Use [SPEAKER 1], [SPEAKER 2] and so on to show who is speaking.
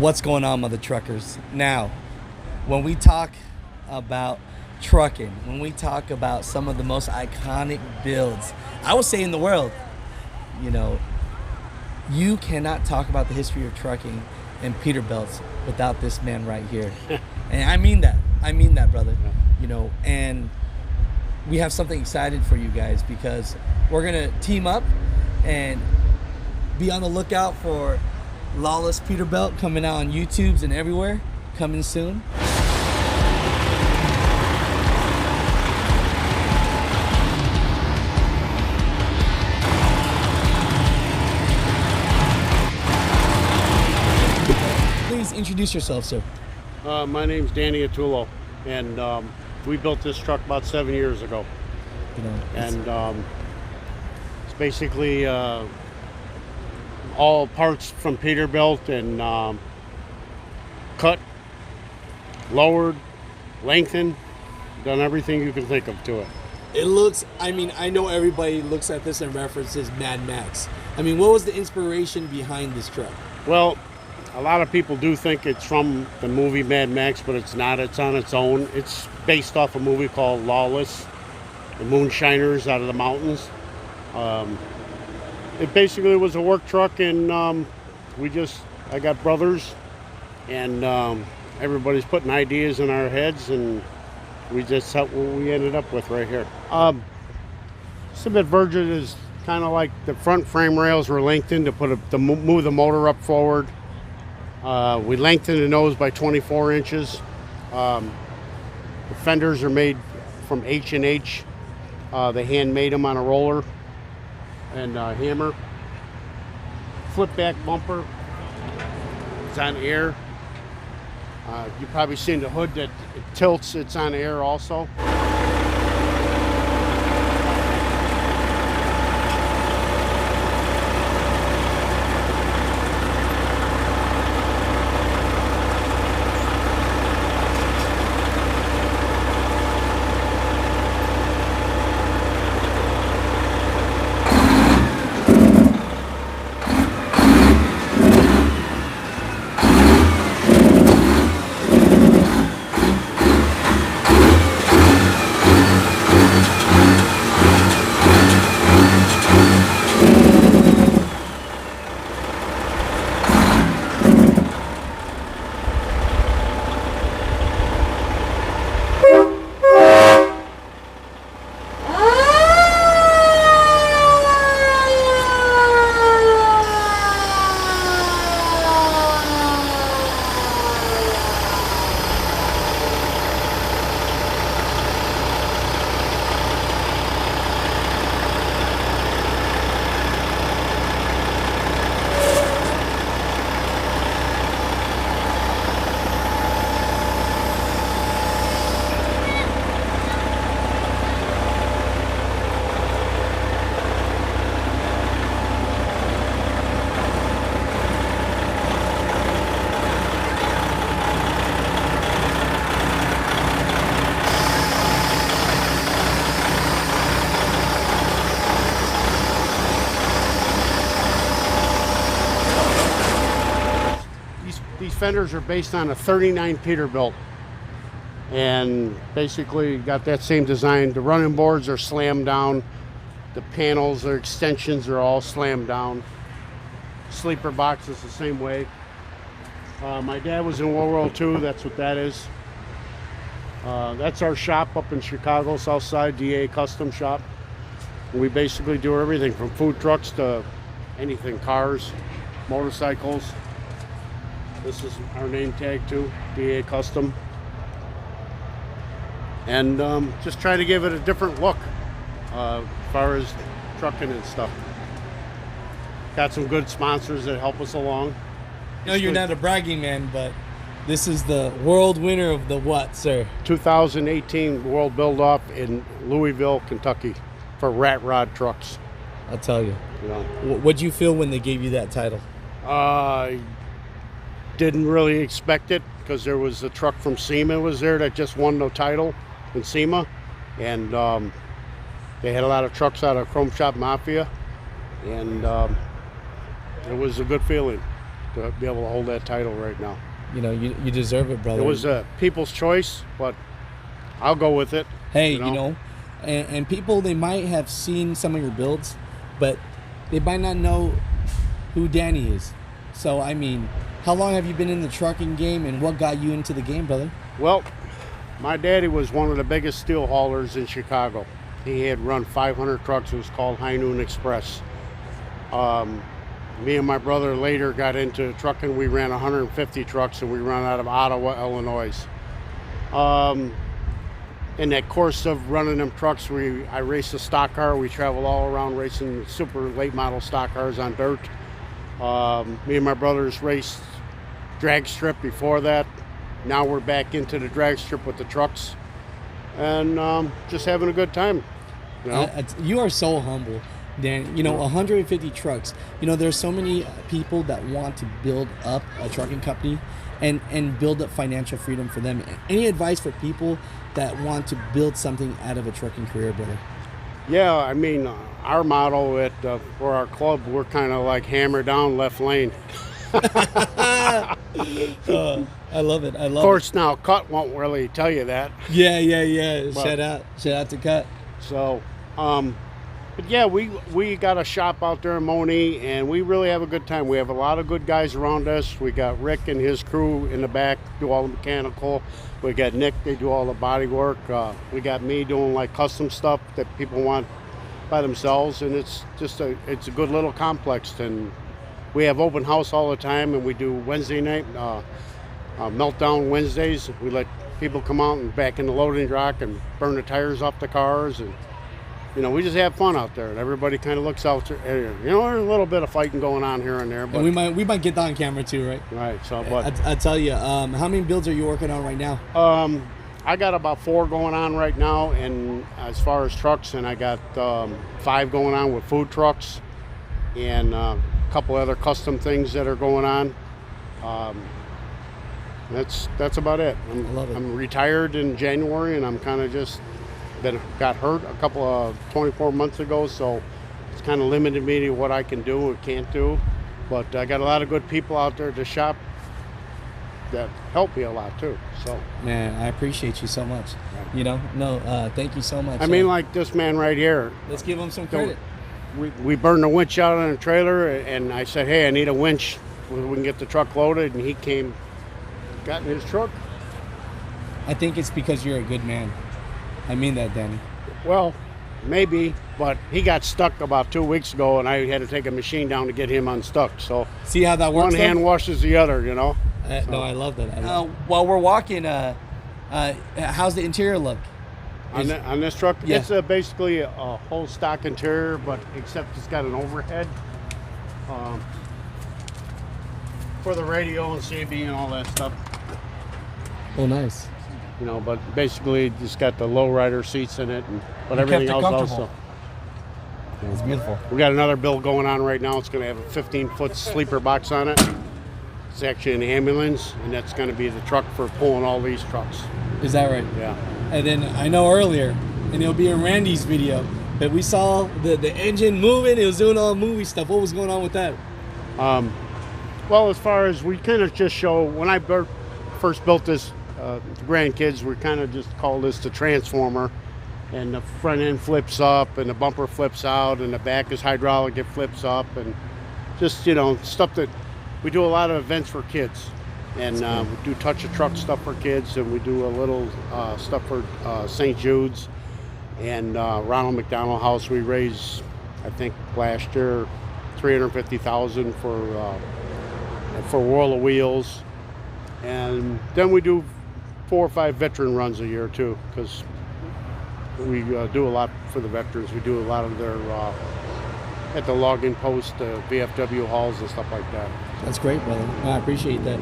[SPEAKER 1] What's going on, mother truckers? Now, when we talk about trucking, when we talk about some of the most iconic builds, I would say in the world, you know, you cannot talk about the history of trucking and Peterbilts without this man right here. And I mean that. I mean that, brother. You know, and we have something excited for you guys because we're going to team up and be on the lookout for Lawless Peterbilt coming out on YouTubes and everywhere, coming soon. Please introduce yourself, sir.
[SPEAKER 2] My name's Danny Autullo, and we built this truck about 7 years ago.
[SPEAKER 1] You know,
[SPEAKER 2] And it's basically all parts from Peterbilt and cut, lowered, lengthened, done everything you can think of to it.
[SPEAKER 1] it looks, I mean, I know everybody looks at this and references Mad Max. I mean, what was the inspiration behind this truck?
[SPEAKER 2] Well, a lot of people do think it's from the movie Mad Max, but it's not. It's on its own. It's based off a movie called Lawless, the moonshiners out of the mountains. It basically was a work truck, and I got brothers, and everybody's putting ideas in our heads, and we just what we ended up with right here. Submit Virgin is kind of like the front frame rails were lengthened to move the motor up forward. We lengthened the nose by 24 inches. The fenders are made from H&H. They hand made them on a roller and hammer. Flip back bumper. It's on air. You've probably seen the hood that it tilts. It's on air also. These fenders are based on a 39 Peterbilt, and basically got that same design. The running boards are slammed down. The panels or extensions are all slammed down. Sleeper box is the same way. My dad was in World War II. That's what that is. That's our shop up in Chicago, South Side, DA Custom Shop. We basically do everything from food trucks to anything, cars, motorcycles. This is our name tag too, DA Custom. And just try to give it a different look as far as trucking and stuff. Got some good sponsors that help us along.
[SPEAKER 1] No, you're not a bragging man, but this is the world winner of the what, sir?
[SPEAKER 2] 2018 World Build-Off in Louisville, Kentucky for rat rod trucks.
[SPEAKER 1] I'll tell you.
[SPEAKER 2] You know,
[SPEAKER 1] What'd you feel when they gave you that title?
[SPEAKER 2] didn't really expect it because there was a truck from SEMA was there that just won the title in SEMA, and they had a lot of trucks out of Chrome Shop Mafia, and it was a good feeling. to be able to hold that title right now.
[SPEAKER 1] You know, you deserve it, brother.
[SPEAKER 2] It was a people's choice, but I'll go with it.
[SPEAKER 1] Hey, and people, they might have seen some of your builds, but they might not know who Danny is. So, I mean, how long have you been in the trucking game, and what got you into the game, brother?
[SPEAKER 2] Well, my daddy was one of the biggest steel haulers in Chicago. He had run 500 trucks. It was called High Noon Express. Me and my brother later got into trucking. We ran 150 trucks, and we ran out of Ottawa, Illinois. In that course of running them trucks, I raced a stock car. We traveled all around racing super late model stock cars on dirt. Me and my brothers raced drag strip before that. Now we're back into the drag strip with the trucks, and just having a good time.
[SPEAKER 1] You are so humble, Dan. 150 trucks. There's so many people that want to build up a trucking company and build up financial freedom for them. Any advice for people that want to build something out of a trucking career, brother?
[SPEAKER 2] Yeah, I mean, our motto for our club, we're kind of like hammer down left lane.
[SPEAKER 1] I love it.
[SPEAKER 2] Of course, now Cut won't really tell you that.
[SPEAKER 1] Yeah. Shout out to Cut.
[SPEAKER 2] So, but yeah, we got a shop out there in Moni, and we really have a good time. We have a lot of good guys around us. We got Rick and his crew in the back, do all the mechanical. We got Nick, they do all the body work. We got me doing like custom stuff that people want by themselves, and it's a good little complex. And we have open house all the time, and we do Wednesday night meltdown Wednesdays. We let people come out and back in the loading dock and burn the tires off the cars, and we just have fun out there, and everybody kind of looks out there. There's a little bit of fighting going on here and there, but
[SPEAKER 1] and we might get that on camera too, right?
[SPEAKER 2] Right. So, but
[SPEAKER 1] I tell you, how many builds are you working on right now?
[SPEAKER 2] I got about 4 going on right now, and as far as trucks, and I got 5 going on with food trucks, and a couple other custom things that are going on. That's about it.
[SPEAKER 1] I love it.
[SPEAKER 2] I'm retired in January, and I'm kind of just got hurt a couple of 24 months ago, so it's kind of limited me to what I can do or can't do. But I got a lot of good people out there at the shop that help me a lot too. So,
[SPEAKER 1] man, I appreciate you so much. Right. Thank you so much.
[SPEAKER 2] I mean, like this man right here.
[SPEAKER 1] Let's give him some credit.
[SPEAKER 2] We burned the winch out on a trailer, and I said, hey, I need a winch so we can get the truck loaded, and he came, got in his truck.
[SPEAKER 1] I think it's because you're a good man. I mean that, Danny.
[SPEAKER 2] Well, maybe, but he got stuck about 2 weeks ago, and I had to take a machine down to get him unstuck. So
[SPEAKER 1] see how that works?
[SPEAKER 2] One hand washes the other,
[SPEAKER 1] No, I love that. While we're walking, how's the interior look?
[SPEAKER 2] On this truck?
[SPEAKER 1] Yeah.
[SPEAKER 2] It's basically a whole stock interior, but except it's got an overhead for the radio and CB and all that stuff.
[SPEAKER 1] Oh, nice.
[SPEAKER 2] But basically it's got the lowrider seats in it, but everything else also.
[SPEAKER 1] It's beautiful.
[SPEAKER 2] We got another build going on right now. It's going to have a 15-foot sleeper box on it. It's actually an ambulance, and that's going to be the truck for pulling all these trucks.
[SPEAKER 1] Is that right?
[SPEAKER 2] Yeah.
[SPEAKER 1] And then I know earlier, and it'll be in Randy's video, but we saw the engine moving. It was doing all movie stuff. What was going on with that?
[SPEAKER 2] Well, as far as we kind of just show, when I first built this, the grandkids, we kind of just call this the transformer, and the front end flips up and the bumper flips out and the back is hydraulic, it flips up, and just stuff that we do a lot of events for kids, and we do touch a truck stuff for kids, and we do a little stuff for St. Jude's and Ronald McDonald House. We raised, I think last year, $350,000 for World of Wheels, and then we do 4 or 5 veteran runs a year too, because we do a lot for the veterans. We do a lot of their at the logging post, VFW halls and stuff like that.
[SPEAKER 1] That's great, brother. I appreciate that.